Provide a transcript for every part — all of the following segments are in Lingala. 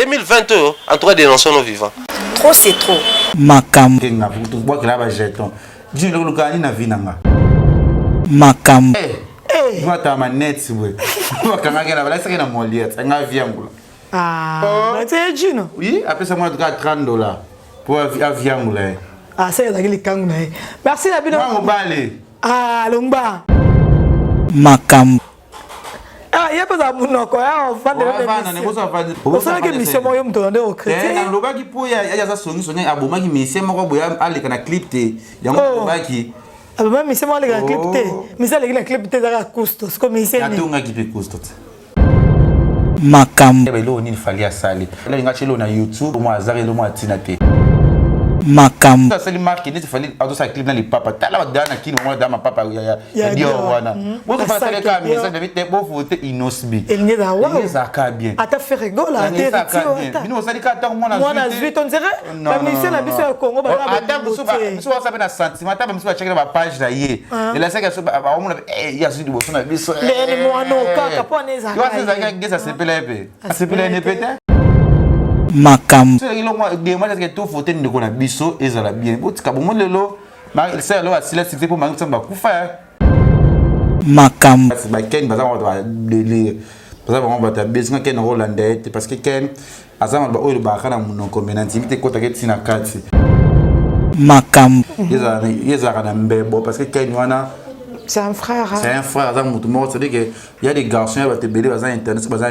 2020, en tout cas, dénonçons nos vivants. Trop, c'est trop. Makam. Makam. Ah, c'est Gino. Oui, après ça, moi, je dois $30 pour avion. Ah, c'est les kangouna. Merci, Nabino. Ah, Lomba. Makam. Ah, il y a pas d'amour, quoi. On va de la mission. Moi, je me donne au chrétien. Il y a ça, sonné à Bouma qui me sait, moi, je vais aller à clip. Il y a un qui. Ah, mais c'est moi, les clip. Mais c'est les clip de la Coustos. Comme ici. Il y a tout un qui peut Coustos. Makam. Il fallait à Sali. Là, il y a un YouTube. Moi, Azari, moi, Tinate. Makam. Ça, c'est le marque. Il fallait avoir un clip dans les papas. T'as là, dans qui nous dans ma papa. Il y a dit, voilà. Moi, je fais les cas, mais ça devait être beau pour inosbi. Il n'y a pas de ça bien. Ah, t'as fait rigoler. Nous, ça dit qu'à temps, moi, on a 8, on dirait. Non, mais c'est la mission au Congo. Attends, vous savez, un sentiment. Attends, vous checker ma page d'ailleurs. Et là, c'est que il y a ce que les mois non, pas les ça s'appelle Makam. Moi, je tout voter de qu'on a biso et ça la bien. C'est là, c'est pour ma Makam. Ken, on va besoin Ken hollandais parce que Ken, azama ba oyo ba kana munoko menantimité ko taketi na kati. Makam. Yeza kana mbebo parce que Ken wana c'est un frère. C'est un frère, c'est-à-dire qu'il y a des garçons qui vont te béler dans Internet, qui vont te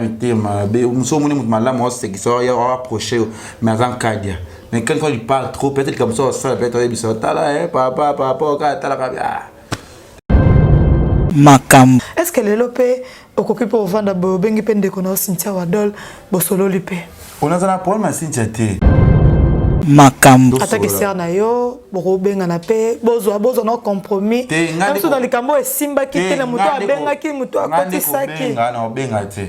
c'est qui sont approchés, mais ils ont cadia. Mais quand il parle trop, peut-être comme ça, peut-être qu'ils sont là, papa, Makam. Est-ce que les lopé occupé pour vendre bengi pen de connaissance Cynthia Wadol bosolo lipé? On a un problème à Cynthia. Makam. Attaque serna yo, benga na pe, bozo no compromis. Même dans les cambo et simba qui te na muto abenga ki muto akoti saki. Benga te.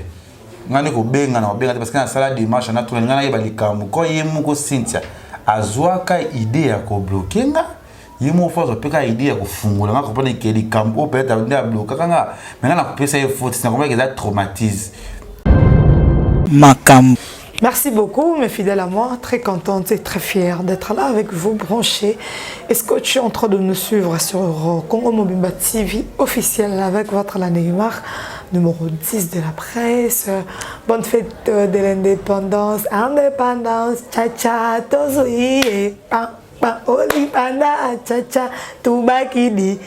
Ngane ko benga parce que na sala dimanche na to ngana yeba likambo ko yemu ko Cynthia azwaka idée ya ko bloquer nga yemu force peka idée ya ko fungula nga comprendre que likambo peut-être nda bloquer kanga maintenant na pesa faute c'est comment que ça traumatise. Makam. Merci beaucoup, mes fidèles à moi, très contente et très fière d'être là avec vous, branchés. Est-ce que tu es en train de nous suivre sur Congo Mobimba TV officiel avec votre Neymar, numéro 10 de la presse. Bonne fête de l'indépendance, indépendance, tcha-tcha, tozoïe, olipanda, tcha-tcha, toubakidi,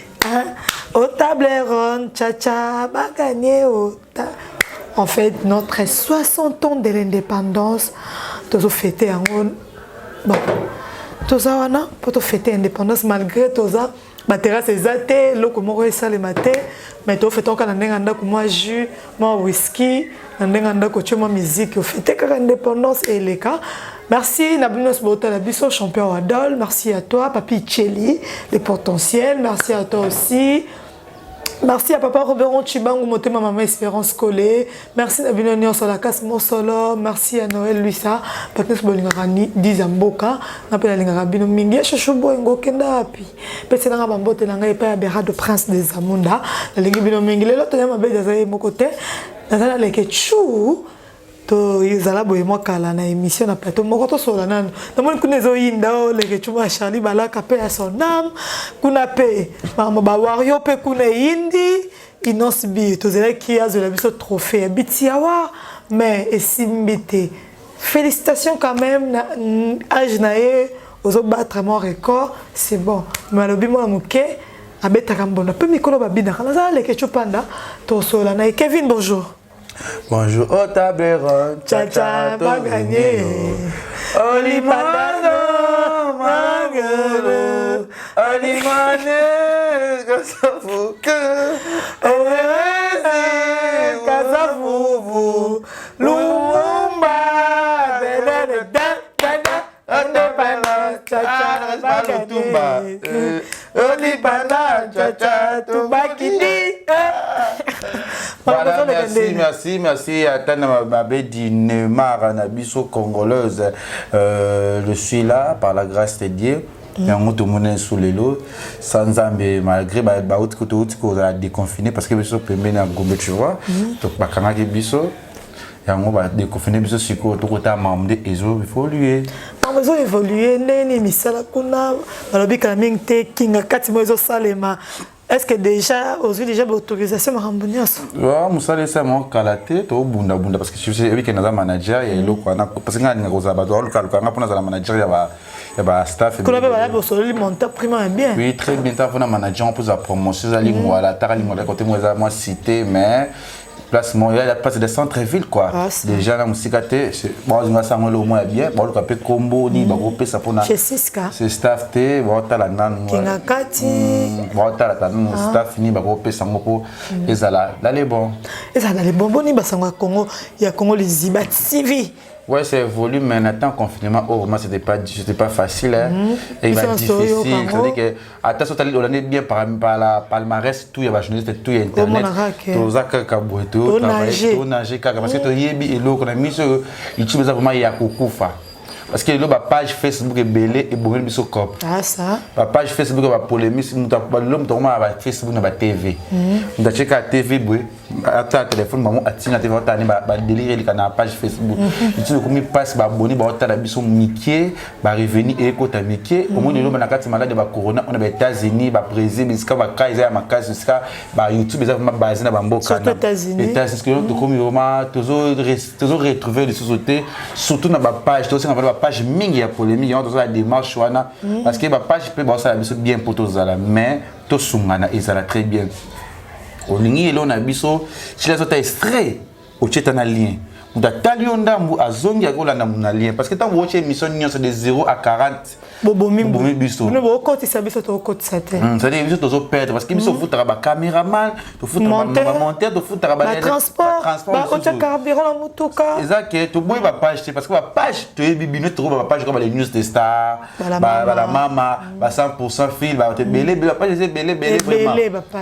au tableron, tcha-tcha, bagagné, en fait, notre 60 ans de l'indépendance, nous fêté en bon, tous wana pour fêter l'indépendance malgré tout ça, batera ses athées, le comment ça le matin, mais tu fêtes encore n'enganda comme moi jus, moi whisky, n'enganda que tu moi musique, fêter l'indépendance et les cas. Merci Nabinos Bota Labiso champion Wadol, merci à toi Papi Tcheli, les potentiels, merci à toi aussi. Merci à Papa Robert Chibangu, Motema Maman Espérance Collé. Merci à Binonion Solakas Mosolo. Merci à Noël Luisa. Patnes Bolingarani Dizamboka. N'appelle la Lingarabino Mingi. Chouchoubo Ngo Kenda Api. Petse Nanga Bambote Nanga et Paya Bera de Prince des Amunda. La Lingibino Mingi. L'autre Yama Beda Zaye Mokote. Nazana Leke Chou. To izala boye moi kala na émission na plateau moko to sola nano namoni kuna zo yinda o leke chuma Charlie Balaka pe à son âme kuna pe mama ba wario pe kuna yindi inosbi to zela ki azo la biso trophée bitiawa mais esimbité félicitations quand même na âge nae ozo battre mon record c'est bon malobi mo amuke abeta kambona pe mikolo babina kana za leke chupanda to sola na Kevin bonjour. Bonjour au tableron, tcha-tcha, pas gagné. Olimano, Magolo, Olimane, Kasafuka, Erezi, Kasafufu, Lumumba, Indépendance, tcha-tcha, pas gagné. Olipanda, tcha-tcha, Toubakidi. Voilà, merci à Tana Mabedi Neymar Nabiso congolaise. Je suis là par la grâce de Dieu. Et on tout le monde sous les lots. Sans Zambé, malgré qu'on a déconfiné parce que je suis permis à Gombe, tu vois. Donc, Bakana Biso. yango ba déconfiné biso siko to kota mamde ezo évoluer ils ont évolué neni misala kuna balobi kana mingte kinga kati mo ezo salema. Est-ce que déjà aujourd'hui déjà l'autorisation marambonias ouais musala ça mon kalaté to bunda parce que je sais que naza manager et loko na parce que ngani ngoza ba to luka nga pona za manager ya ba staff kuna ba ba solo monter prima bien oui très bien ta pona manager on pose la promotion za lingwa la tara lingwa côté moi cité mais placement il y a pas de centre-ville quoi déjà la musique bon on va s'envoler au moins bien bon le capé combo ni ba groupe ça pour chez Siska c'est staff té bon ta la nan kinga kati bon ta la tan staff ni ba groupe ça ngo ezala là les bons ezala les bons boni basanga Congo il y a Congo les Ziba TV. Ouais, c'est évolué, mais en temps confinement, oh, vraiment, c'était pas facile. Hein. Et il va être difficile. C'est-à-dire que, attention, on est bien par la palmarès, tout, il y a journaliste, tout, il y a internet. Tout ça, tout nager, parce que tu y et l'eau, on a mis sur YouTube, vraiment, il y a Koukoufa. Parce que la page Facebook est belle et bon elle sur cop. Ah ça. La page Facebook va polémique, nous t'as l'homme t'as ma Facebook na TV. Nous t'as checké TV boy. Ata téléphone maman atina TV ta ni ba délire le na page Facebook. Tu comme passe ba abonné ba ta biso Mickey ba revenu et ko ta Mickey au moins l'homme na kati malade ba corona on a ba États-Unis ba Brésil biska ba Kaiser ma case biska ba YouTube ça vraiment basé na ba mboka na États-Unis. États-Unis que comme vraiment toujours retrouver les sociétés surtout na ba page aussi on va page mingi ya polémique on doit la démarche wana parce que ba page peut ba ça bien pour tous là mais to sungana ezala très bien olingi elo na biso chila zota extrait o cheta na lien muta talionda mbu azongi akolanda na lien parce que tant vous watch émission nyonso de 0 à 40 bobomi biso no bo koti sa biso to koti sa te ça dit biso to perdre parce que biso futa ba caméraman to futa ba monteur to futa ba transport ba o carburant la motoka exact to boy ba page parce que ba page to bibino to ba page comme les news de star ba la mama ba 100% fil ba te belé ba page c'est belé vraiment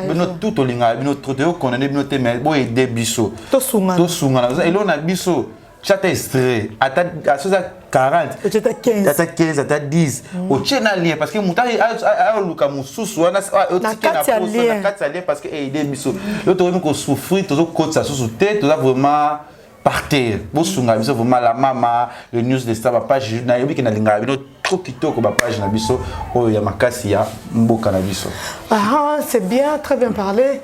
bino tout to linga bino to te connaît bino te mais boy aider biso to sunga et là on a biso chaque extrait à 40 à 15 à 15 à 10 au chena lien parce que muta a luka mususu wana o tika na posa na kati lien parce que aider biso yo to ko souffrir to ko ça sous tête to vraiment partir bo sunga biso vraiment la mama le news de star page na yobi ki na linga bino trop kitoko ba page na biso o ya makasi ya mboka na biso ah c'est bien très bien parlé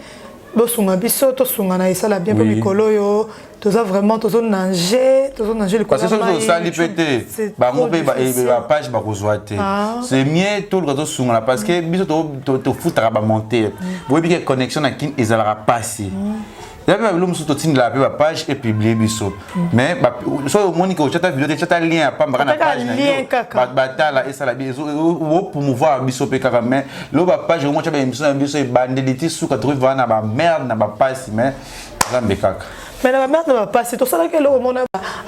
bo sunga biso to sunga na isala bien pour mikolo yo tous vraiment tous nager le parce que ça li pété ba ngombe ba page ba kozwate c'est mieux tout le réseau sunga parce que biso to futra ba monter bo bi connexion na kin ezala passer d'abord l'homme sur toute la page et publier biso mais so monique au chat vidéo chat lien pas na page na batala et ça la biso pour promouvoir biso pe mais le page au moins tu as émission biso et bandeliti sous 80 na ba merde na ba page mais ça me kaka mais la merde ne va pas c'est tout ça que le monde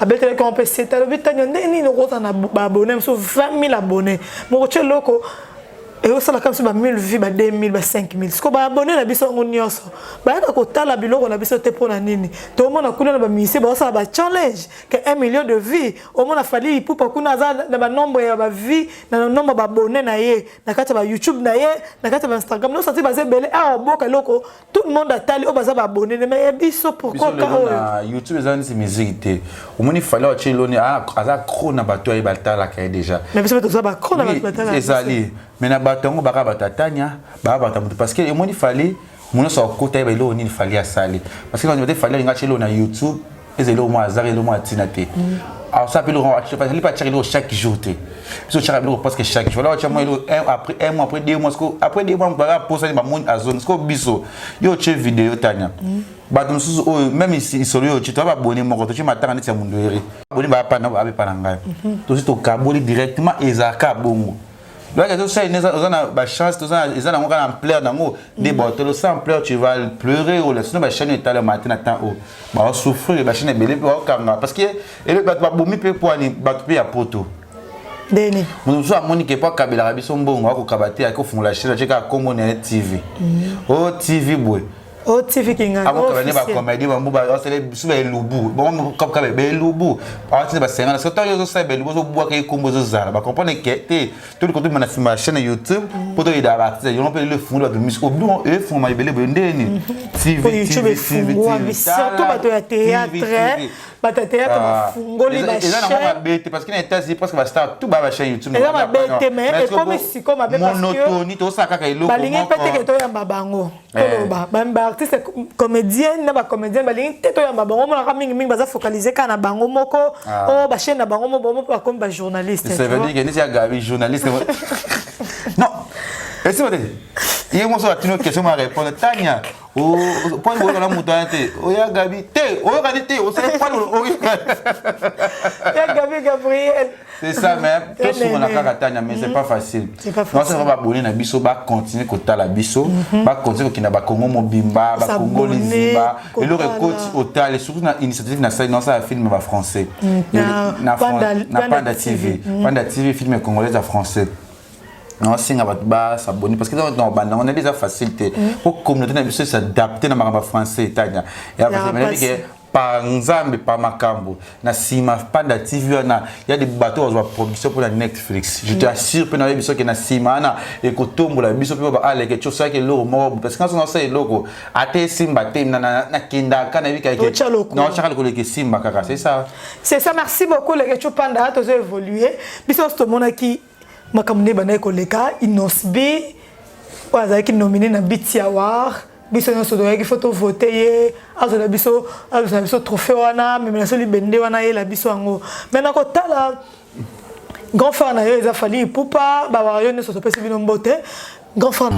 a bête qu'on peut c'est le but ni no rota na abonné sur 20 000 abonnés mon chez loco et aussi la comme si ba 1000 vues ba 2000 ba 5000 ce ko ba abonné na biso ngonyoso ba ka ko tala biloko na biso te pona nini to mona kuna na ba misi ba ça ba challenge que 1 million de vues au mona fali pour kuna za na ba nombre ya ba vues na nombre ba abonné na ye na kati ba YouTube na ye na kati ba Instagram no senti ba zebele a boka loko tout le monde a tali o ba za ba abonné mais biso pourquoi ka YouTube ezani si musique au moni fali o cheloni a za krona ba to e ba tala ka déjà mais biso to za ba krona ba tala ezali mais na batongo baka batatanya ba batamutu parce que il fallait mon so côté ba lo ni fallait à saler parce que quand il fallait ngache lo na YouTube ezelo mo azare lo mo atinate alors ça peut le fallait pas tirer chaque jour te so tirer parce que chaque jour là tu moi après un mois après 2 mois après 2 mois ba poser ba mon azone ko biso yo che vidéo tanya ba donc même ici sur yo tu vas abonner mon compte tu m'attends na mundu eri abonner ba pa na ba pa ngai to si to kaboli directement ezaka bongo. Donc, ça, il y a une chance, il y a une pleurs, des bottles sans pleurs, tu vas pleurer, ou sinon, la chaîne est à le matin, tu vas souffrir, la chaîne est belle, parce que le bateau peut pour aller à poto. Deni. Nous sommes Monique pas Kabila Rabison Bon, on va kabati à fond la chaîne, à Commonent TV. Oh, TV, boy. Oh, TV Kinga. Ah, on va comédie, on va c'est Lubu. Bon, comme Lubu. Ah, c'est pas c'est un certain yo ça Lubu, so bois que comme zo zara. Ba comprendre que tout le côté ma chaîne YouTube pour te aider à bâtir. On peut le fond de musique. Au bout, eux font ma belle ndeni. TV YouTube surtout ba to ya théâtre. batateya to fungoli ba chaîne parce que les États-Unis parce que va star tout ba chaîne YouTube eza mabete mais comme si comme mabe parce que monotone to saka ka iloko balingi pete ke to yamba bango koloba ba artiste comédien na ba comédien balingi te to yamba bango mona ka mingi mingi baza focaliser kana bango moko o ba chaîne na bango moko ba comme ba journaliste ça veut dire que ni ya gabi journaliste non et c'est vrai il y a moi ça tu une question à répondre Tania o point de la montante o ya gabi te o ya te o c'est pas o ya gabi Gabriel c'est ça même tout ce qu'on a fait Tania mais c'est pas facile non ça va bonner na biso ba continuer kota la biso ba continuer ko kina ba Congo mobimba ba Congo liziba et le coach hotel et surtout na initiative na ça non ça film ba français na Panda TV Panda TV film congolais à français. Non, c'est un s'abonner parce que on a déjà facilité pour communauté s'adapter dans le français italien. Et après, par exemple, par Makambo, na Sima Panda TV, il y a des bateaux à production pour la Netflix. Je t'assure que na biso que na Sima et que tombe la biso pour aller quelque chose ça que l'eau mort parce que quand on sait logo até Simba tem na kinda kana bi ka non chakal ko le Simba kaka c'est ça. C'est ça, merci beaucoup les que Panda to évoluer. Biso to mona qui makamune bana koleka inosbi waza ki nominé na Biti Award biso no sodo ki photo voter azola biso trophée wana mais na soli bende wana ye la biso ngo maintenant ko tala grand frère na yo eza fali pupa ba wa yo ne so pesi bino mbote grand frère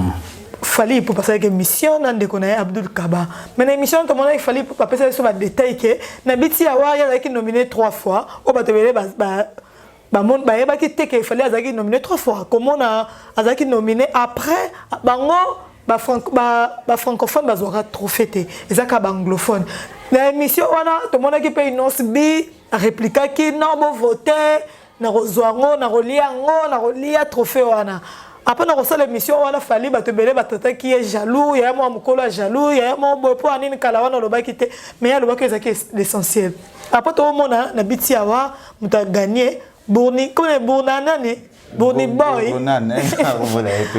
fali pupa ça que mission na ndeko na Abdul Kaba mais na émission to mona fali pupa pesa so ba détail que na Biti Award ya ki nominé 3 fois o ba tebele ba Bamon Baeba qui était qu'il fallait Azaki nominer 3 fois. Comment on a Azaki nominé après Bango francophone bazora trophée et Zaka anglophone. La émission on a tout le monde qui paye une osbi a répliqué qui non bon voter na rozoango na roliango na rolia trophée wana. Après na reçoit l'émission on a fallu batebele batata qui est jaloux ya moi mukolo jaloux ya moi bopo anini kala wana loba qui mais ya loba que l'essentiel. Après tout le monde na Biti Award muta gagné Bourni, comme les Bournanani, Bourni Boy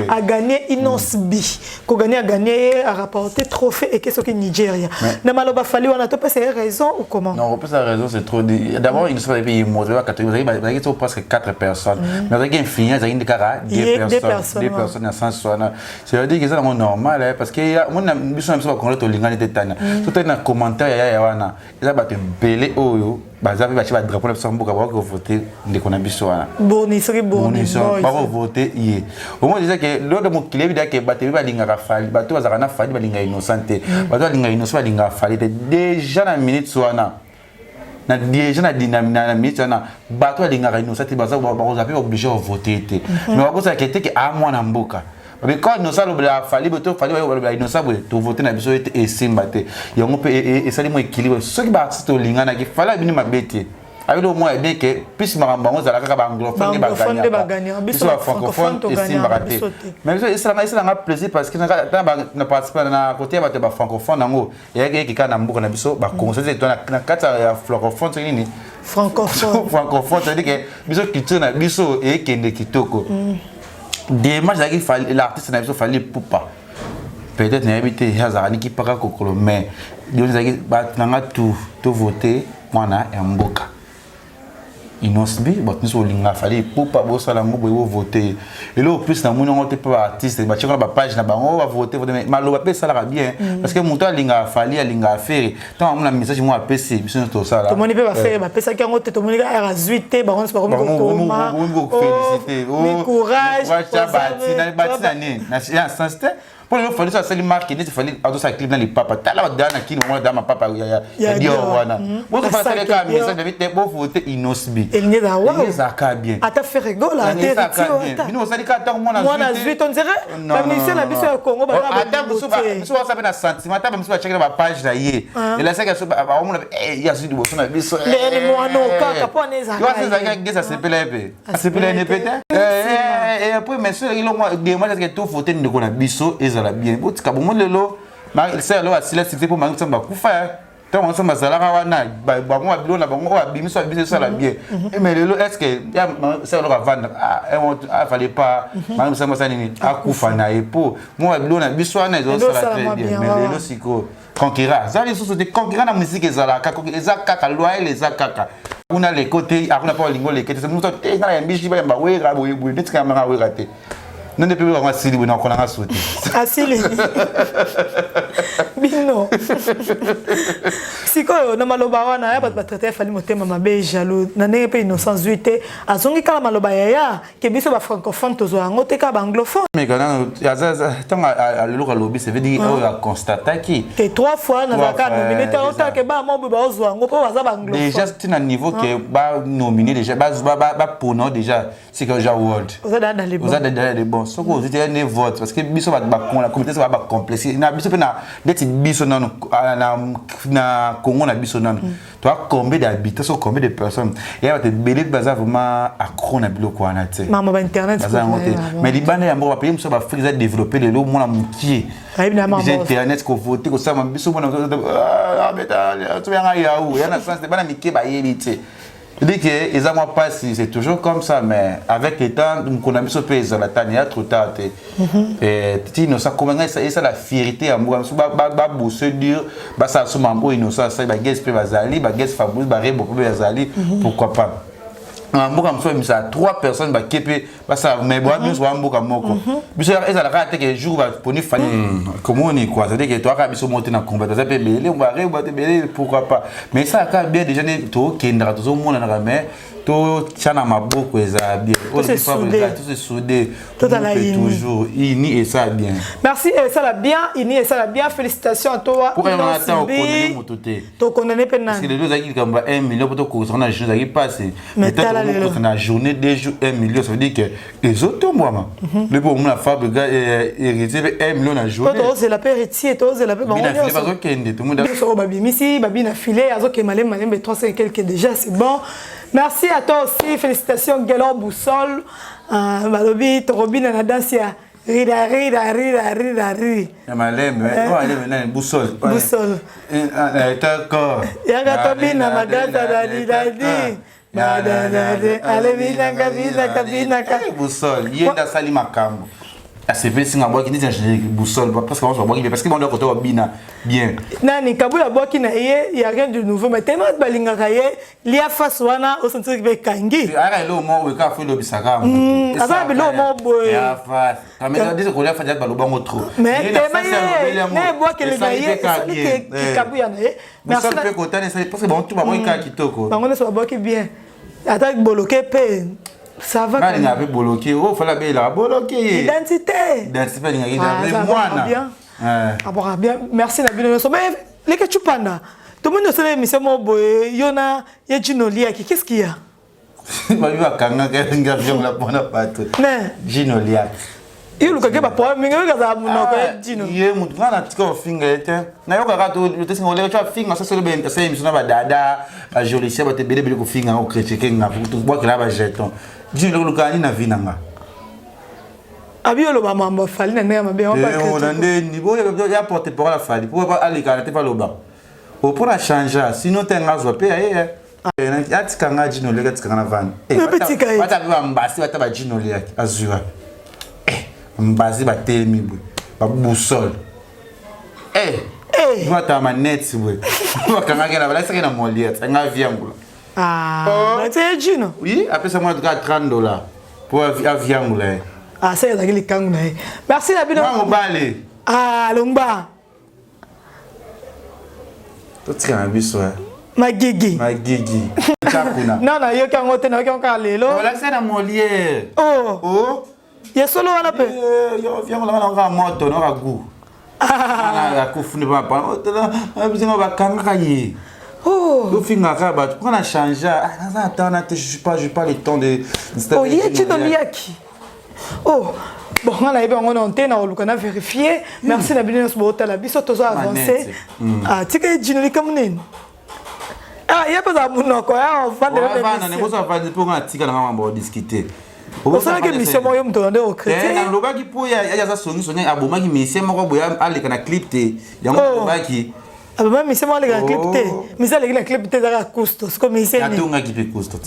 a gagné Inosbi, a gagné, a rapporté trophée et qu'est-ce que Nigeria. Namaloba fallu, on a tout passé raison ou comment? Non, on peut la raison, c'est trop. D'abord, il nous faut des pays modérés, il y a presque 4 personnes. Mais il y a un film, il y a 2 personnes à 160. C'est-à-dire que c'est normal, parce que moi, je suis un peu comme le Lingani de Tania. Tout est dans les commentaires, il y a un belé oyo. Bazabi bachi ba drapeau la Sambuka ba ko voter ndeko na biso wana boni soki boni ba ko voter yé au moins déjà que l'autre mo kilebi da ke batebi ba linga ka fali bato bazaka na fali ba linga innocente bato linga innocente ba linga fali déjà na minute wana na déjà na dynamique na minute wana bato linga innocente baza ba ko zapi obligé de voter té mais ba ko ça que que a moi na mboka. Mais quand nous allons fallait to voter na biso et simbaté yango pe et ça les équilibre ce qui va to lingana qui fallait venir mabete avec au moins bien que plus maramba on zala ka ba anglophone ba gagner biso francophone et simbaté mais ça a plaisir parce que na participer na côté ba francophone nango et qui kana mbuka na biso ba conseiller to na kata ya francophone c'est nini francophone c'est dire que biso culture na biso et kende kitoko. Des matchs qui fallait l'artiste n'a pas fallu pour pas peut-être n'a habité Hazarani qui pas kokolo mais Dieu nous a dit bah n'anga tout voter moi na mboka inosbi but nous au linga fallait pour pas bossa la mbo voter et là au plus na mon on pas artiste bah tu vois la page na ba on va voter mais malo va payer ça là bien parce que mon temps linga fallait linga faire tant on a message moi PC biso tout ça là tout le monde peut pas faire bah pesa qui on tout le monde a razuité bah on se pas comme féliciter oh courage ça bâti na sens pour le faire ça c'est le marqué il fallait auto ça clip dans les papa là dans qui on dans ma papa ya dio wana moi je fais le cas message de pour voter inosbi il n'y a ouais ça ka bien ata fait rigole à terre bino ça dit ka tant moi na 18 on dirait la mission la biso Congo ba biso ça na sentiment ta biso checker la page là et là c'est que ça on il y a du bosso na biso les moi non ka pour les ça c'est pelé c'est pelé peut-être et après mais ça il moi des moi que tout voter de ko na biso la bien botika bon lelo il sert là à silence c'est pour mangu samba kufa tant on s'en bazalaka wana bango abilona bango abimiso abimiso ça la bien mais lelo est-ce que ya ça on va vendre ah fallait pas même ça ça nini akufa na epo moi abilona biso wana ils ont ça la très bien mais lelo siko conquérant ça les sous de conquérant na musique ezalaka ezaka loyal ezaka kuna les côtés akuna pas lingo les côtés c'est nous te na mbishi ba wera boye netika manga wera te non ne peut pas asili bwana kona ngasuti asili bino siko na maloba wana ya bat traiter fali motema mabe jaloux na ne pe innocence zuite azongi kala maloba ya ke biso ba francophone tozo yango te ka ba anglophone mais quand ya tanga le local lobby ça veut dire on a constaté qui que 3 fois na ka nominé ta autant que ba mo ba ozo yango po baza ba anglophone déjà c'est un niveau que ba nominé déjà ba pour non déjà c'est que ja world vous êtes dans les bons ce que vous dites ne vote parce que biso ba la communauté ça va complexe na biso pe na d'être biso na Congo na biso na tu as combien d'habitants sur combien de personnes et va te belé baza vraiment accro na biloko wana te maman ba internet mais libane ya mbo ba pays biso ba Afrique développer le lo mona mukie internet ko voter ko ça biso mona ah beta tu viens ya où ya na sens de bana mike ba yebite. Je dis que les amours passent, c'est toujours comme ça, mais avec le temps, on a mis ce pays dans la tanière trop tard. Et tu sais, ça commence à la fierté à moi. Bah bosser dur, bah ça se m'embrouille innocent, ça bah guest bazali, bah guest fabrice, bah rebo bazali, pourquoi pas. En mboka mso misa 3 personnes ba kepe ba ça mais bois mieux soit mboka moko biso eza la rate que jour va poni fani comment on est quoi c'est à dire que toi ka biso monter na combat ça peut belé on va rebo te belé pourquoi pas mais ça ka bien déjà ne to kendra to zo mona na mais to chana maboko eza bien tout c'est soudé toujours ini et ça bien merci et ça la bien ini et ça la bien félicitations à toi pour un temps on connaît mototé to condamné penana parce que les deux aki comme 1 million pour to ko on a jour aki passer mais la journée des jours 1 million ça veut dire que les autres moi le bon la fable gars héritier 1 million la journée toi c'est la héritier toi c'est la bon on pas zo kende tout le monde so babi misi babi na filé azo ke malem 300 quelques déjà c'est bon. Merci à toi aussi, félicitations Guélor Boussole, Malobi, Torobine na dansia. Rida. Malem, ouais, Boussole. Boussole. D'accord. Yanga Tobina Magada Dadi. Allez, vina. Boussole, yenda sali makambo. C'est bien si on boit qui dit boussole parce qu'on va boire parce que on doit côté bina bien nani kabula bois qui na il y a rien de nouveau mais tellement balinga kaye lia face wana au centre de kangi ara lo mo we ka fait lo bisaka asa be lo mo boy ya face quand même dis que on a fait ba lo bango trop mais ne bois que le gaye qui kabuya na merci peut content parce que bon tout ba moi ka kitoko bango ne so bois qui bien attaque bloqué pe ça va quand il a bloqué oh fallait bien la bloquer identité il a bien ah bien merci na bino so mais les que tu panda tout le monde sait émission mo boy yona ya Gino Liaki qu'est-ce qu'il y a ba yu akanga ka ngavyo la pona pato Gino Liaki il luka ke ba po minga ka munoko ya Gino ye mutu kana tiko finga ete na yoka ka to te singo le ka finga ça c'est le ben ça émission ba dada ba jolisia ba te bele ko finga ko critiquer nga to bo que là ba jeton Gino luka ni na vinanga abiolo ba mamba fali na ne mabe on ba on a ni bo ya porter pour la fali pour pas aller quand pas le bas pour changer sinon tu ngazo pe ya tikanga Gino le ka tikanga van bata ba mbasi bata ba Gino le azura mbazi ba telemi bwe ba Boussole Wata maneti bwe wakanga kena bala saka na Molière nga viangula bah c'est Gino oui après ça moi $30 pour viangula ça y a des kanguna merci la bino ngobale lomba totika na biso magigi chakuna non yo kango te na yo kango lelo wala saka na Molière ya solo wana pe yo viangula na nga moto na ragu la kufuni ba bizinga ba kanga ye au finga ka ba tu prends la changer attends je suis pas le temps de il est Gino Liaki bon on a eu on antenne on a vérifié merci la bien ce botta la biso tozo avancer tika Gino Liaki comme nini il y a pas munoko on va de on va pour on tika na on va discuter on sait que mission moi yo mtondé au chrétien na lobaki po ya za songi sonya abomaki mission moko boya aleka na clip te yango lobaki Ah bah mais c'est moi les gars clip té. Mais ça les gars clip té dans Cousteau, c'est comme ici. Atunga qui peut Cousteau.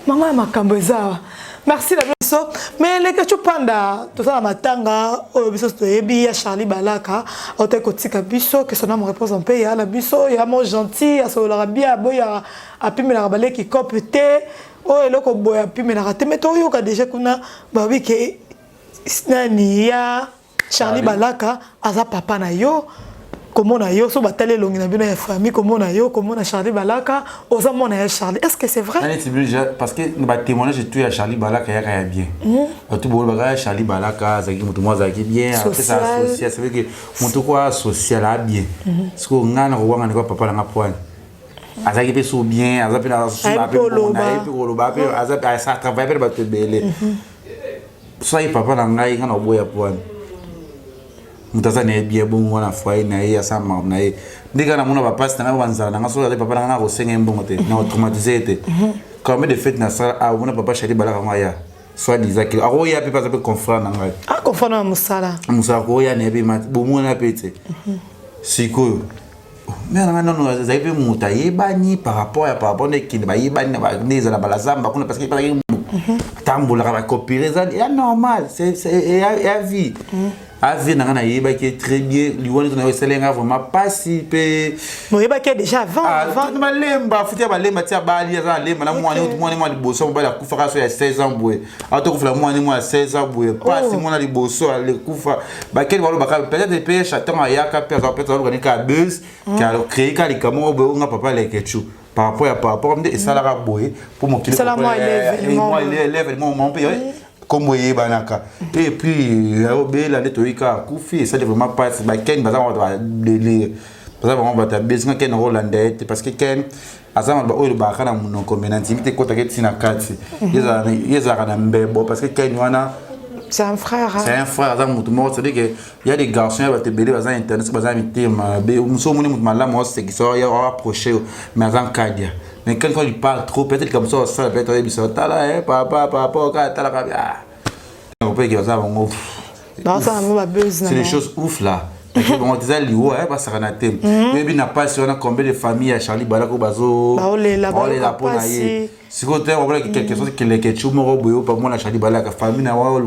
Maman makambo za. Merci la biso. Mais les gars tu panda tout ça la matanga o biso to yebi ya Charlie Balaka, o te kotika biso que son âme repose en paix ya la biso ya mon gentil ya so la bien boya a pime la balé qui copte o eloko boya pime la raté mais to yo ka déjà kuna ba wi ke nani ya Charlie Balaka aza papa na yo. Comment on a yo so batale longi na bino ya famille comment on a yo comment on a Charlie Balaka oza mona ya Charlie est-ce que c'est vrai parce que ba témoignage tout ya Charlie Balaka ya bien tout bon ba Charlie Balaka zaki mutu mo zaki bien après ça social c'est vrai que mutu quoi social a bien parce que ngana ko wanga ko papa na poine azaki pe so bien azapi na so ba pe ko ba pe azapi ça travaille pe ba te belé ça y papa na ngai ngana boya poine mutaza ne bien bon wana foyer na ye asa mam na ye ndika na mona papa sitanga wanzala na ngaso ya papa na nga ko senga mbongo te na traumatisé te comme de fait na ça a mona papa Charlie Balaka ngaya soit disaki a roya pe pas pe confrère na ngai ah confrère na musala ko ya ne be mat bo mona pete siko mais na non za pe muta yebani par rapport ne kin ba yebani na ba neza na balazamba kuna parce que pas tambola ka copier ça est normal c'est à vie a vie na yeba qui est très bien lui on est selenga vraiment pas si pe mo yeba qui déjà avant na lemba futia ba lemba tia ba ali za lemba na moi liboso ba la kufa so ya 16 ans boye auto kufa moi 16 ans boye pas si moi na liboso le kufa ba quel va ba peut-être pe chaton ayaka pe za peut-être organika buzz qui a créé kali kamo bo nga papa le kechu par rapport comme et ça la boye pour mon kilo moi élève mon pays comme oui banaka et puis la netoika kufi ça vraiment pas ba ken baza va délire parce que vraiment ba besoin ken hollandais parce que ken azama ba oyo ba kana muno comme intimité ko taketi na kati yeza kana mbebo parce que ken wana c'est un frère azama mutu mort c'est dire que il y a des garçons qui va te belé baza internet baza mité ma be muso muni mutu malamu c'est qui ça ya approcher mais azan kadia. Mais quand il parle trop, peut-être comme ça, ça peut être un tala, papa, tala, on peut dire ça, c'est des choses ouf là. On disait l'IO, parce que ça n'a été. Mais il n'a pas si on a combien de familles à Charlie Balako Bazo. On est là, si vous avez quelque chose qui est quelque chose, pas moi la Charlie Balaka, famille n'a pas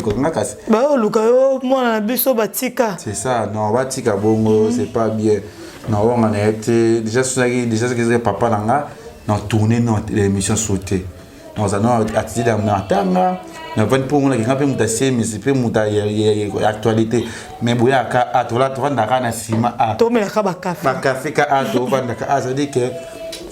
c'est ça, non, Batika Bongo, c'est pas bien. Non, on a été déjà que papa n'a non tourner notre émission sauter nous allons attirer dans tanga na vendre pour on a quand même mutation mais c'est peu muta actualité mais boya ka atola to vanda kana sima a to me ka ba café ka a to vanda ka ça dit que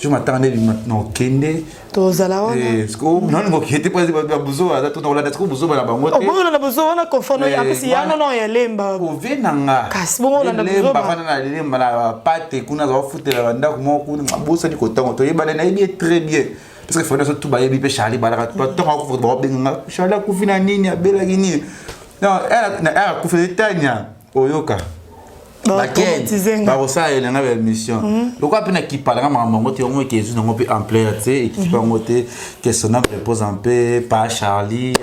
je m'attendais maintenant kende to zala wana est-ce que non ngo kete pas besoin à tout on l'a d'être besoin la bango oh bon na besoin na confono ya pesi ya non ya lemba ko venanga kasi bon na besoin ba na lemba la pate kuna za futela banda ko kuna mabusa di kotango to yeba na bien très bien parce que faut que tout ba yebi pe Charlie Balaka to to ko ba benga Charlie ku fina nini abela gini non elle ku fait tanya oyoka ba ça elle na mission le quoi pena qui parle ma maman tu on que je n'en peux en plaire tu sais et qui pas monter que son âme repose en paix pas Charlie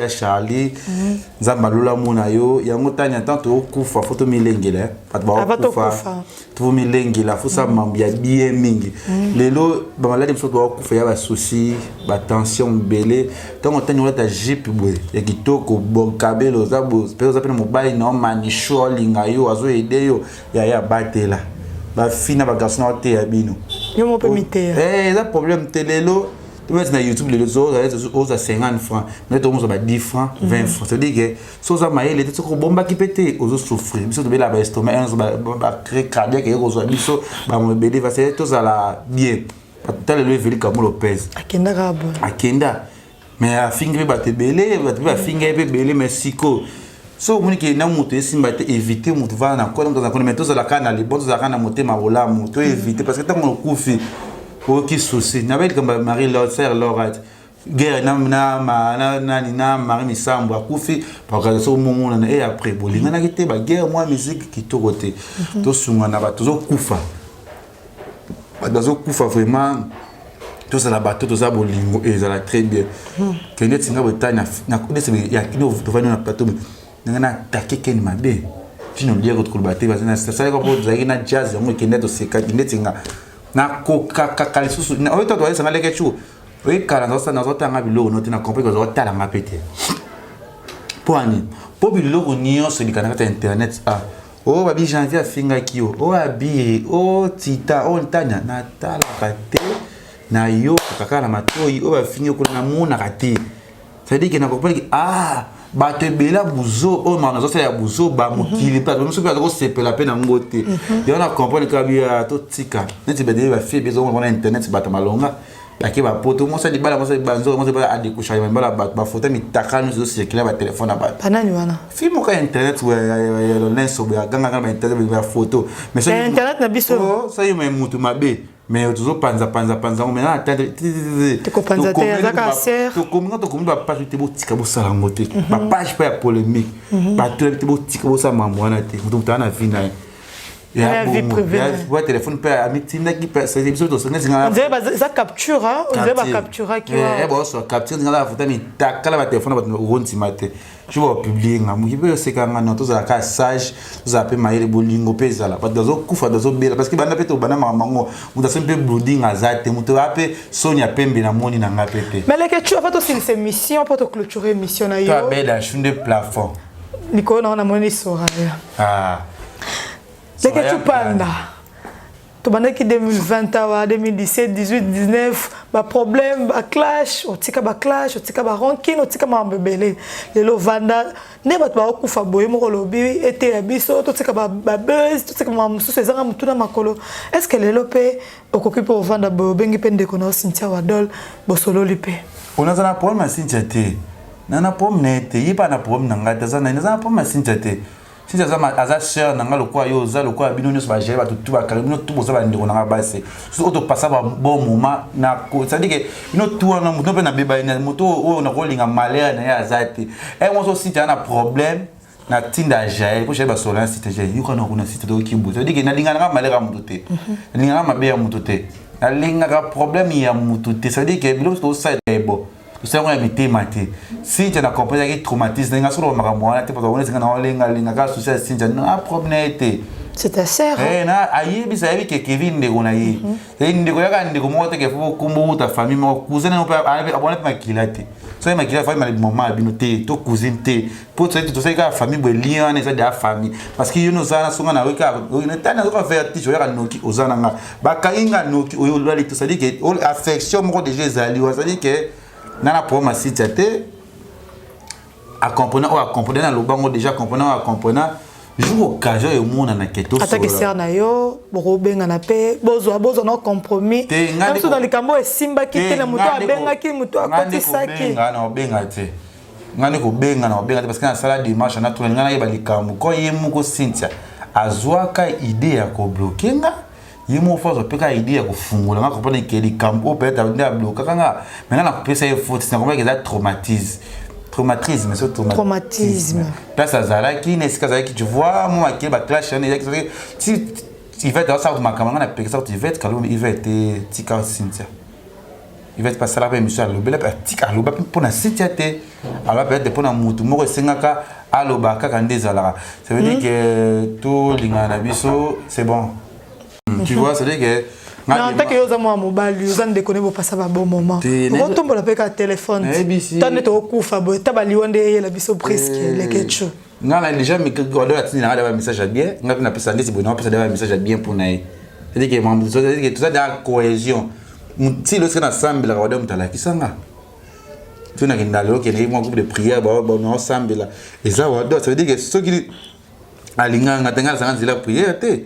Zambalula munayo yango tanya tanto kufa photo milengela pat ba kufa to milengela faut ça mambia bien mingi lelo ba malade mso to kufa ya ba souci ba tension belé tant tanya ta jip boy ya kitoko bon kabelo za bo pe za pena mobile no mani sholinga yo azo ideyo ya batela ba fina ba garçon te ya bino yo mo permiter ça problème telelo tu vois sur YouTube les autres à 50 francs mais tout le monde 10 francs 20 francs c'est dire que so ça maïle était ko bomba qui pété aux souffrir biso de la estomac un ba créer cardiaque et ko biso ba mo bélé va c'est tout ça là bien tant le veli comme Lopez akenda mais a finger ba te belé ba finger be belé mais siko so moni ke na mutu esimba te éviter mutu va na quoi dans un mais tout ça la kana les bons ça kana moté ma vola mutu éviter parce que tant on kufi qui souci n'avait comme Marie Laure sœur Laure guerre na Marie Misambo akufi parce que so moment na et après bolinga na kité ba guerre moi musique qui to côté to sunga na ba to kufa ba zo kufa vraiment tout ça la bateau tout ça bolingo et ça la très bien que net singa botanya na ko dese ya kino to va na plateau na attaquer ken mabe tu nous lire autre baté parce que ça comme pour dire na jazz on qui net aussi ka netinga na koka kalisusu na oto to ça les choses oui kala ça na zotanga bilo no tina comprendre que zotala nga pété pour ani pour bilo union sur internet ah oh babi janvier finga kio oh abi oh tita oh ntanya na tala kate na yo kaka na matoi oh ba finga ko na mona kate ça dit que na comprendre ah bato bela buzo o ma nazo ya buzo ba mokili pa même soki ko sepela pe na ngote yo na comprendre ka bia to tika neti bede ba fi bezo na internet bato malonga baki ba poto mo sa di bala mo sa banzo mo sa ba adi kusha ba ba photo mi takano zo circuler ba téléphone na ba panani wana fi mo ka internet we lo lenso ba ganga ba internet ba photo mais ça internet na biso ça y me mutu mabe mais toujours panza mais là attendre te ko panza te azaka ser to komi ba page te bo tika bo sala ngote ba page pa polémique ba te bo tika bo sa mamwana te donc ta na vina ya vie privée ouais téléphone pa ami tinda qui c'est épisode de sonnet on dirait ça capture on dirait ba capture qui bon so capture ngala photo ni takala ba téléphone ba ronti mate je vais publier ngamu ki be sekanga no to za ka sage za pe maire bolingo peza la ba dazo kufa dazo bela parce que bana peto bana mamango muta sempre brooding azate muto ape sonia pembe na moni na ngapete mais les que tu as fait aussi cette mission pour te clôturer mission na yo toi bela chunde plafond niko na moni sora ah les que tu panda to banda ki 2020 wa 2017 18 19 ba problème ba clash otika ba rancune otika ma bebele lelo vanda ne ba ba kufa boye mo lobi ete ya biso to tika ba buzz to tika ma mususu ezanga mutuna makolo est-ce que lelo pe okoki po vanda bo bengi pende kono Cynthia Wadol bo solo lipe on a un problème Cynthia te na problème nete yipa na problème nanga tazana na problème Cynthia te si ça aza cher nanga lokwa yo za lokwa bino nyos ba gérer ba tout ba kalibino tout boza ba ndeko nanga base so to passer ba bon moment na ko ça dit que bino tout na muto pe na beba na moto o na ko linga malheur na ya azati et moi aussi tu as un problème na tinda jael ko sheba solan site jael yuko na kuna site do kimbu ça dit que na linga na malheur muto te linga na mabe ya muto te na linga ka problème ya muto te ça dit que bilo to ça ebo c'est un habité maté si tu as compris que traumatisme nga solo makamwana te parce que on est linga ka souci si tu as problème te c'est ta sœur na ayebi ça yebi que Kevin de gona yi c'est ndeko yaka ndeko moto ke fo kumbu ta famille mo cousin on peut abonner makilate so ma kila famille ma maman abinote to cousine te pour ça tu sais que famille bo lien na ça de famille parce que yono sana songa na weka na tana ko vertige yaka noki ozana nga ba kainga noki oyo lali to ça dit que affection mo déjà zali ça dit que nana pour ma site à comprendre ou à comprendre dans le bango déjà comprendre à comprendre jour occasion et mon na keto so attaque ser na yo bobenga na pe bozo no compromis même so dans les cambo et simba ki te na moto abenga ki moto akoti saki ngana obenga te ngani ko benga na obenga te parce que na sala dimanche na tourner ngana yeba likambo ko yemu ko Cynthia azwaka idée ya ko bloquer yimo fazo peka idée ya kufungula nga comprendre que likambo peut être nda bloquer kanga mais na pesa e faute c'est comment que ça traumatisme c'est traumatisme place azala qui n'est ce que tu vois moi qui ba clash si il va dans ça ma caméra na peka ça il va être calme il va être tika Cynthia il va être passer la émission le bel tika lo ba pour na Cynthia te alors peut être pour na mutu moko sengaka aloba kaka ndezala ça veut dire que tout lingana biso c'est bon. Tu vois, c'est-à-dire que non, tant que yoza moi mobile, yoza ndekone bo passa ba bon moment. On tombe la peka téléphone. Tant to kufa bo tabali wonde la biso presque les ketchu. Ngala déjà mais quand on a tini na da message à bien, ngala na pesa ndesi bo na pesa da message à bien pour naï. C'est-à-dire que tout ça da cohésion. Si le sera ensemble la rodom tala kisanga. Tu na kindalo que les groupe de prière ba na ensemble là. Et ça ça veut dire que ceux qui alinga ngatenga sanga zila prière te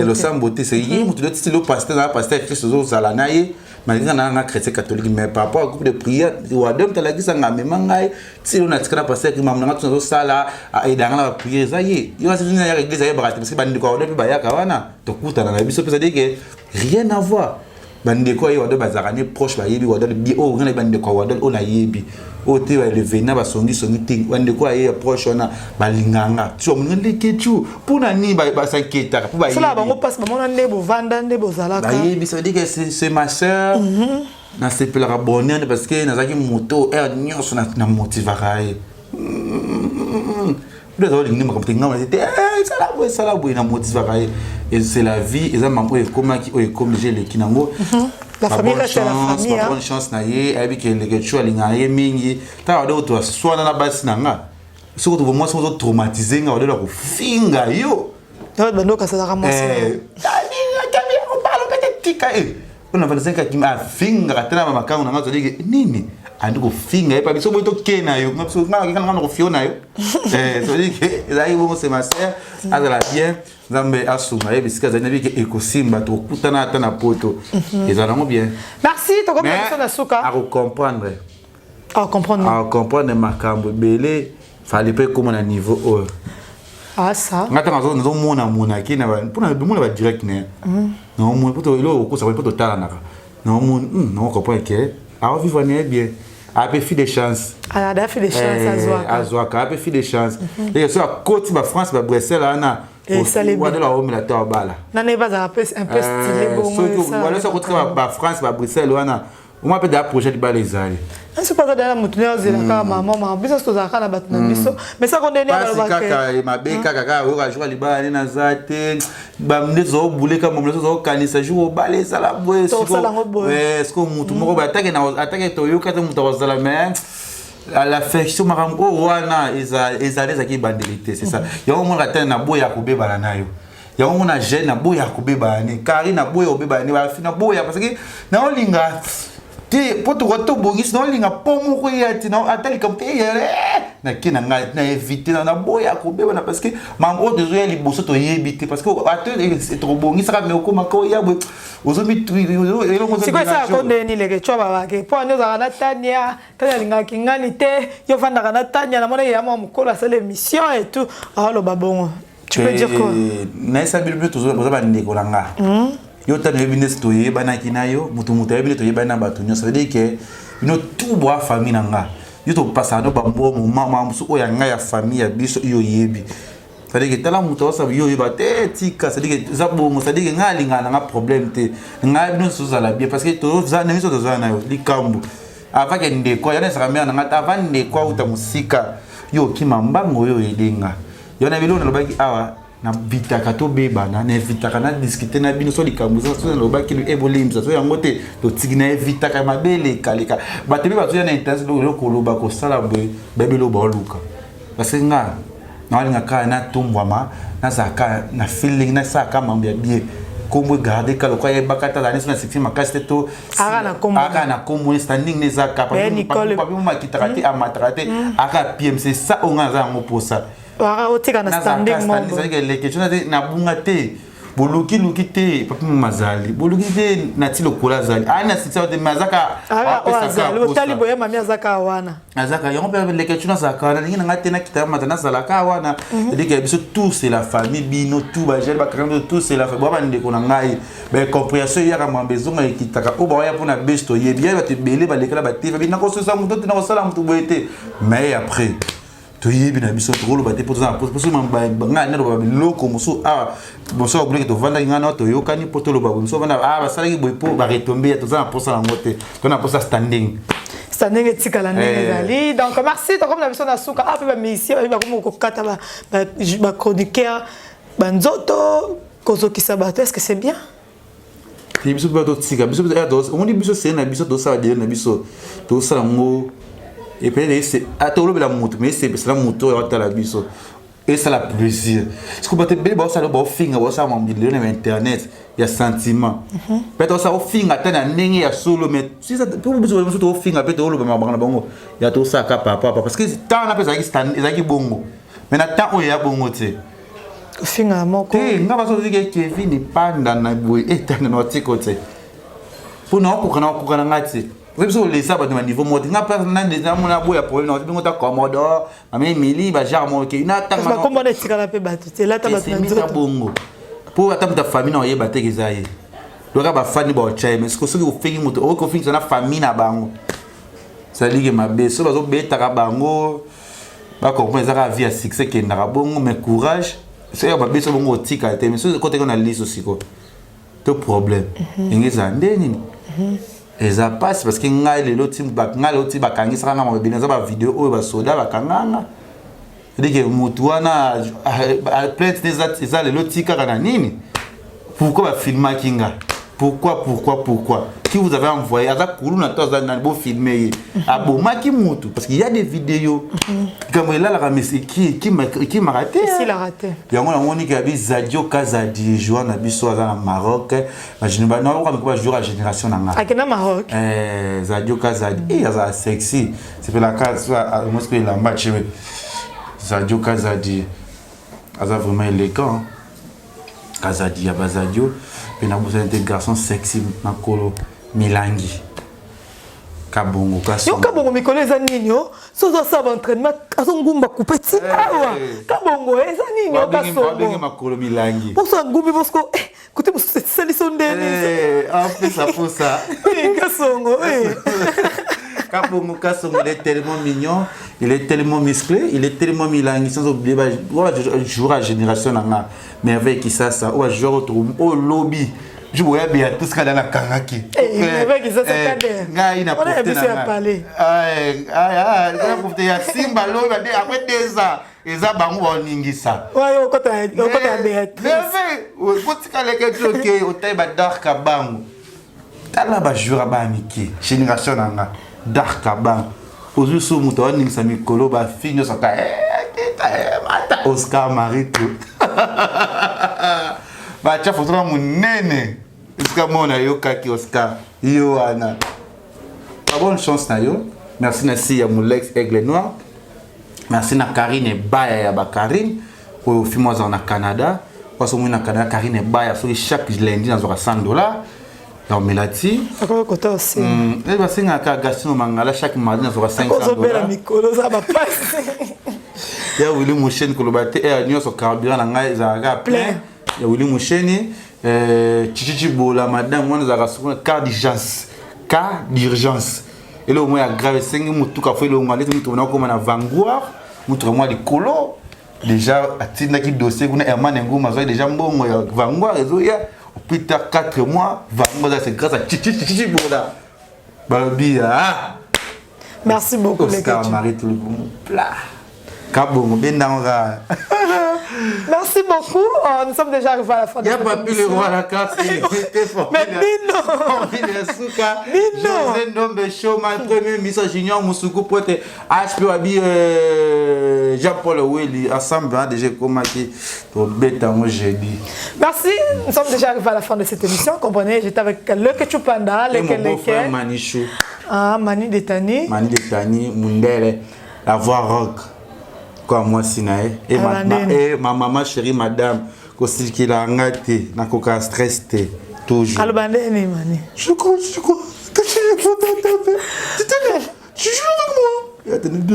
le samboté c'est yé mutu le style pasteur Christ zo sala naye malinga na chrétien catholique mais par rapport au groupe de prière wadom talaki sanga memangai si on a tikana pasteur ki mamna ngatu zo sala aidanga la prière za yé yo c'est une église ya barate parce que bandi ko wadom ba ya kawana to kuta na biso peut dire que rien à voir bandi ko yo wadom bazakani proche ba yebi wadom bi o ngana bandi ko wadom on a yebi o te va le vena ba songi ting wande ko aye approche na balinganga tu mo le ketu puna ni ba sanketa pour ba cela bango passe ba mona ndebo vanda ndebo zalaka ba yebi ça veut dire que c'est ma sœur na se pela bonheur parce que na zaki moto er nyos na motivera Nous avons les numéros comme ça la boue, et c'est la vie, et ça m'a dit comme j'ai les kinango. La famille reste la famille. Bonne chance naïe, avec les choses lingaye mingi. T'as d'autres soit dans la base nanga. Ce que tu vois moi sont traumatisés, on leur finga yo. Non, ben donc ça la ramasse. On parle peut-être tika. On a 25 ans qui m'a finga tena mama kanga on a dit nini. Ando finga et pas biso boito kena yo. Ngapso ngaka ngana fiona yo. Ça dit que là ils vont se masser à la bien. Zambe asuma et bisika zanabi ke ekosimba to kutana tana poto. Ils allons bien. Merci, tu comprends ça na suka. À comprendre. À comprendre. À comprendre makambo belé, fallait pas comme à niveau haut. Ah ça. Ngata ngazo nous mona ki na ba pour na mona ba direct né. Non mon poto ilo ko ça va poto tala naka. Non mon non comprendre que a vivre né bien. A peu fi de chance. Ah da fi de chance à Zouaka. A peu fi de chance. Et sur la côte ba France ba Bruxelles ana. Et ça les bien. La homme la ta bala. Non n'est pas un peu stylé bon ça. Voilà ça côté ba France ba Bruxelles ana. On m'appelle des projets de balésage. C'est pas ça dans la montagne zela maman biso to za kana batna biso mais ça qu'on est là ba kaka ma be kaka o ka jouer liba na zate ba mnezo boule kama mnezo zo kanisa jour baleza la boye est-ce que mutu moko ba attaque to yo kata mutu wa zala mais à l'affection marambo wana ezaleza ki bandelité c'est ça ya o mona tena na boya ko beba na yo ya o mona jeune na boya ko beba ni kari na boya obeba ni ba fina boya parce que na olinga ti poto wato bongisi na linga pomo ko yati na atali comme yere na kina na éviter na boya ko beba na parce que mambo de zoya liboso to yebite parce que ateli c'est trop bongisi ka me ko mako ya bo ozomi tu c'est quoi ça ko ndeni leke chwa baba ke po nyo za na tania tania linga kingani te yo vanda na tania na mona ya mo mukolo sa l'émission et tout ah lo babongo tu peux dire quoi na ça bible to zo ba ndeko langa yo tane business to ye bana kinayo mutu ye to ye bana batu nyo ça veut dire que ino tout boa famille nanga yo to passa no bambo mama musu o ya nga ya famille ya biso yo yebi ça veut dire que tala mutu sa yo yeba te tika ça veut dire que za bongo ça veut dire que nga linga na problème te nga bino so za la bien parce que to za na miso to za na yo likambu avant que ndeko ya na sa mère nga avant ndeko uta musika yo kimambango yo edenga yo na bilo na lobaki awa na bitaka to beba na vitaka na discuter na bino so likambu so na lobaki le evolimza so yango te to tigina vitaka mabele kaleka batebe bazo ya na intense lo ko loba ko sala boy bebelo ba luka parce que nga na linga ka na tumbwama na zaka na feeling na saka mambia bien kombo garder kalo kwa ye bakata la na sexy makasi to ara na kombo standing ne zaka pa ma kitarate amatrate aka PMC ça on a za ngo posa o tika na standing mo ça que les questions na bunga te boluki te papa mazali boluki te na tilo kola zali ana sitsa de mazaka azali o talibo ya mami azaka wana azaka yo pe les questions azaka na ngina ngate na kitama matana zalaka wana dit que biso tout c'est la famille bino tout ba gel ba krando tout c'est la famille ba ndeko na ngai ba compréhension ya kama bezonga ekitaka o ba ya pona besto ye bien ba te belé ba lekala ba te ba na ko so sa muto na ko sala muto boete mais après to yebi na biso trop lo bate poto na poto so mamba nga na lo ba loko muso boso obuleke to vanda ngana to yokani poto lo ba muso vanda ba sala ki boy po ba retomber to za posa na ngote to na posa standing etika la ndenge donc merci to comme na biso na suka ape ba misi ba ko ko kata ba chroniqueur ba nzoto kozokisa bato est-ce que c'est bien biso ba to tika biso on dit biso c'est na biso to sa dire na biso to sala ngo et puis c'est atolo la moto mais c'est la moto et la biso et ça la plaisir ce que batte belle bossa le bo finga bossa mon milieu na internet il y a sentiment peut-être ça au finga tana ndenge ya solo mais si ça pour biso au finga peut-être lo ba bana bongo ya to ça ka papa parce que tant na pesa ki stand ezaki bongo mais na tant o ya bongo te finga moko nga baso dire que Kevin panda na boy et tana no tikote pour non ko kana ngati vous les ça de niveau mode n'a pas na mona boya pour non bingo ta commodore mais mili ba jarmo ke na ta ma comment est-ce que la pe battu c'est là ta battu bongo pour attendre ta famille na yeba te kezaye donc ba fani ba chai mais ce que vous faites moto o ko fin na famille na bango ça ligue ma be so bazo beta ka bango ba comprendre ça vie à succès ke na bongo mais courage c'est ba be so bongo tika te mais so côté qu'on a liste aussi quoi to problème ngeza ndeni et ça passe parce que ngai le loti ba ngai loti ba kangisa nga ma bina za ba vidéo o ba soda ba kanganga c'est-à-dire que Moutouana a plainte des les lotika nini. Pourquoi filmer Kinga? Pourquoi? Qui vous avez envoyé à filmer Abomaki Moutou parce qu'il y a des vidéos comme là qui m'a raté. Il l'a raté. Il y a un qui a dit Zadio Kazadi jouant à Maroc. Je ne sais pas jouer à la génération à Maroc. Zadio Kazadi il y a sexy. C'est pour la case moi ce que la match Zadio Kazadi a vraiment élégant. Kazadi ya Bazadio. Il y a besoin d'intégration sexy dans Kolo Milangi. Kabongo Kasso. Kabongo Mikolo les anigno, so ça va entraînement, Kasongumba coupé petit. Kabongo les anigno Kasso. Bien ma Kolo Milangi. Pour ça Ngumbi Bosco, écoutez c'est salison de. En fait ça pour ça. Kasongo. Kabongo Kasso il est tellement mignon, il est tellement musclé, il est tellement Milangi sans oublier jouer à génération nanga. Mais avec qui ça ou à jouer au lobby. Je vois bien tout ce qu'il y a dans la Kangaki. Avec qui ça c'est cadre. Il a profité à parler. Il a profité à Simba l'eau après 2 ans. Ils ont bangu au Ningisa. Ouais, au côté Béatrice. Mais au côté que tu au taille dark bangu. Tala ba jouer ba Miki. Génération nanga dark bangu. Aujourd'hui sous muto Ningisa Mikolo ba finyo ça mata Oscar Marito. Bah tiens faut trouver mon nene jusqu'à mon ayoka ki Oscar yo ana bonne chance na yo merci Nassi à mon ex Aigle Noir merci na Karine Baya ya ba Karine au film au Canada parce que moi na Canada Karine Baya sur chaque lundi dans $100 dans Melati encore côté aussi et bah c'est ngaka Gaston Mangala chaque mardi dans $500 on Mikolo ça va passer ya Willy Mouchen kolobate et nyo so carburant na ngai za plein ya Willy Mouchen Chichichi Bola madame moi za rasukuna cas d'urgence et là au moins grave 5 mutu ka fait le ngale mutu na koma na vanguard mutu moi de colo déjà atinda ki dossier kuna Herman Ngoma zo déjà mbongo ya vanguard ezo ya plus tard 4 mois vanguard c'est grâce à Chichichi Bola babia merci beaucoup les gars Marie tout le bon plat Kabongo Bendanga. Merci beaucoup. Nous sommes déjà arrivés à la fin de cette émission. Il n'y a pas pu le roi à la carte. Mais Nino. José Ndombe Show, ma première mission Junior Moussoukou pour être HP Wabi Jean-Paul Oueli. Ensemble, déjà commencé pour bête moi jeudi. Merci. Nous sommes déjà arrivés à la fin de cette émission. Comprenez, j'étais avec le Ketchupanda, lequel Manichou. Ah, Mani Detani. Mani Detani, Mundele, la voix rock. Moi Sinae et ma maman chérie madame aussi qui l'a engagé na koka stress toujours albandene mani je crois que tu joues avec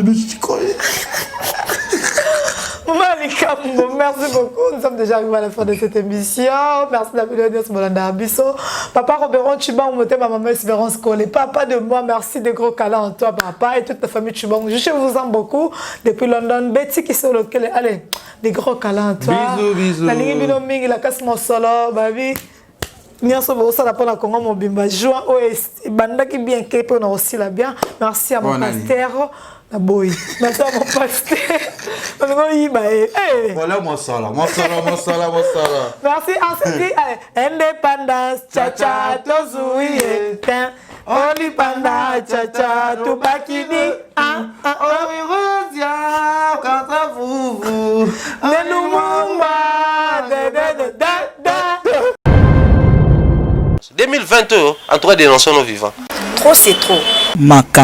moi merci beaucoup. Nous sommes déjà arrivés à la fin de cette émission. Merci d'avoir été Bolanda Abisso. Papa Robert Chibang, ma maman Espérance Collé. Papa de moi, merci de gros câlins en toi, papa, et toute ta famille Chibang. Je vous aime beaucoup. Depuis London, Betty qui sont lequel. Allez, des gros câlins en toi. Bisous. La ligne Binoming, la casse mon solo, baby. Nyonso bo sala pona Congo mobimba juin OS banda qui bien que pour aussi la bien. Merci à mon pasteur. La boy. Merci à mon pasteur. Voilà mon solo. Merci à ceux qui indépendance cha tozui Oli panda cha tubakini Rosia quand vous Nenumamba 2022, en tout cas, dénonçons nos vivants. Trop c'est trop. Makam.